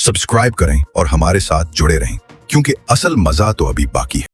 Subscribe करें और हमारे साथ जुड़े रहें, क्योंकि असल मजा तो अभी बाकी है।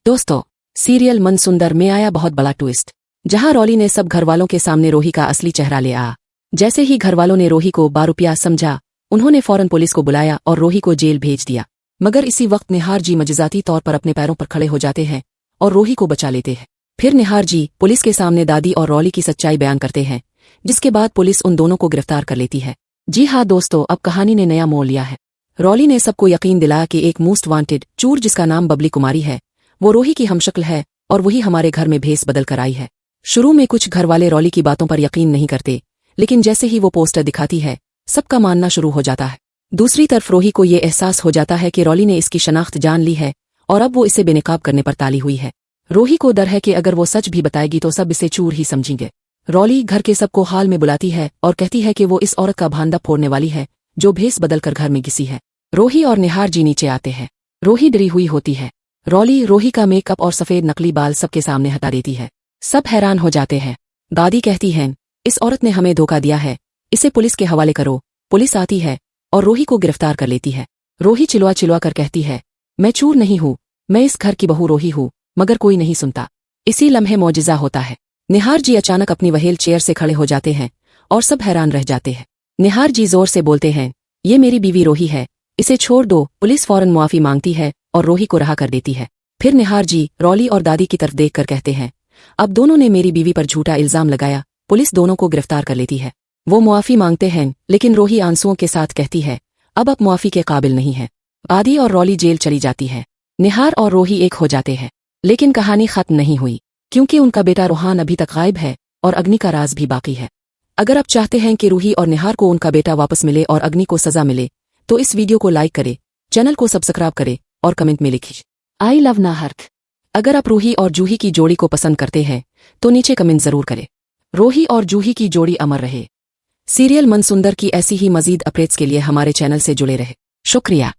दोस्तों, सीरियल मन सुंदर में आया बहुत बड़ा ट्विस्ट, जहां रॉली ने सब घरवालों के सामने रोही का असली चेहरा ले आया। जैसे ही घरवालों ने रोही को बारूपिया समझा, उन्होंने फौरन पुलिस को बुलाया और रोही को जेल भेज दिया। मगर इसी वक्त निहार जी मजाती तौर पर अपने पैरों पर खड़े हो जाते हैं और रोही को बचा लेते हैं। फिर निहार जी पुलिस के सामने दादी और रॉली की सच्चाई बयान करते हैं, जिसके बाद पुलिस उन दोनों को गिरफ्तार कर लेती है। जी हाँ दोस्तों, अब कहानी ने नया मोड़ लिया है। रॉली ने सबको यकीन दिलाया कि एक मोस्ट वांटेड चोर जिसका नाम बबली कुमारी है, वो रोही की हमशक्ल है और वही हमारे घर में भेस बदल कर आई है। शुरू में कुछ घरवाले रॉली की बातों पर यकीन नहीं करते, लेकिन जैसे ही वो पोस्टर दिखाती है, सबका मानना शुरू हो जाता है। दूसरी तरफ रोही को ये एहसास हो जाता है कि रॉली ने इसकी शनाख्त जान ली है और अब वो इसे बेनकाब करने पर ताली हुई है। रोही को डर है कि अगर वो सच भी बताएगी तो सब इसे चूर ही समझेंगे। रॉली घर के सबको हाल में बुलाती है और कहती है कि वो इस औरत का भांडा फोड़ने वाली है जो भेस बदलकर घर में घिसी है। रोही और निहार जी नीचे आते हैं। रोही डरी हुई होती है। रॉली रोही का मेकअप और सफेद नकली बाल सबके सामने हटा देती है। सब हैरान हो जाते हैं। दादी कहती हैं, इस औरत ने हमें धोखा दिया है, इसे पुलिस के हवाले करो। पुलिस आती है और रोही को गिरफ्तार कर लेती है। रोही चिल्ला चिल्ला कर कहती है, मैं चोर नहीं हूँ, मैं इस घर की बहू रोही हूँ। मगर कोई नहीं सुनता। इसी लम्हे मौजिज़ा होता है। निहार जी अचानक अपनी व्हील चेयर से खड़े हो जाते हैं और सब हैरान रह जाते हैं। निहार जी जोर से बोलते हैं, ये मेरी बीवी रोही है, इसे छोड़ दो। पुलिस फौरन मुआफी मांगती है और रोही को रहा कर देती है। फिर निहार जी रॉली और दादी की तरफ देखकर कहते हैं, अब दोनों ने मेरी बीवी पर झूठा इल्जाम लगाया। पुलिस दोनों को गिरफ्तार कर लेती है। वो मुआफी मांगते हैं, लेकिन रोही आंसुओं के साथ कहती है, अब आप मुआफी के काबिल नहीं है। दादी और रॉली जेल चली जाती है। निहार और रोही एक हो जाते हैं। लेकिन कहानी खत्म नहीं हुई, क्योंकि उनका बेटा रोहान अभी तक गायब है और अग्नि का राज भी बाकी है। अगर आप चाहते हैं कि रूही और निहार को उनका बेटा वापस मिले और अग्नि को सजा मिले, तो इस वीडियो को लाइक करें, चैनल को सब्सक्राइब करें और कमेंट में लिखिए, आई लव नाहर। अगर आप रूही और जूही की जोड़ी को पसंद करते हैं तो नीचे कमेंट जरूर करें। रोही और जूही की जोड़ी अमर रहे। सीरियल मन सुंदर की ऐसी ही मजीद अपडेट्स के लिए हमारे चैनल से जुड़े रहे। शुक्रिया।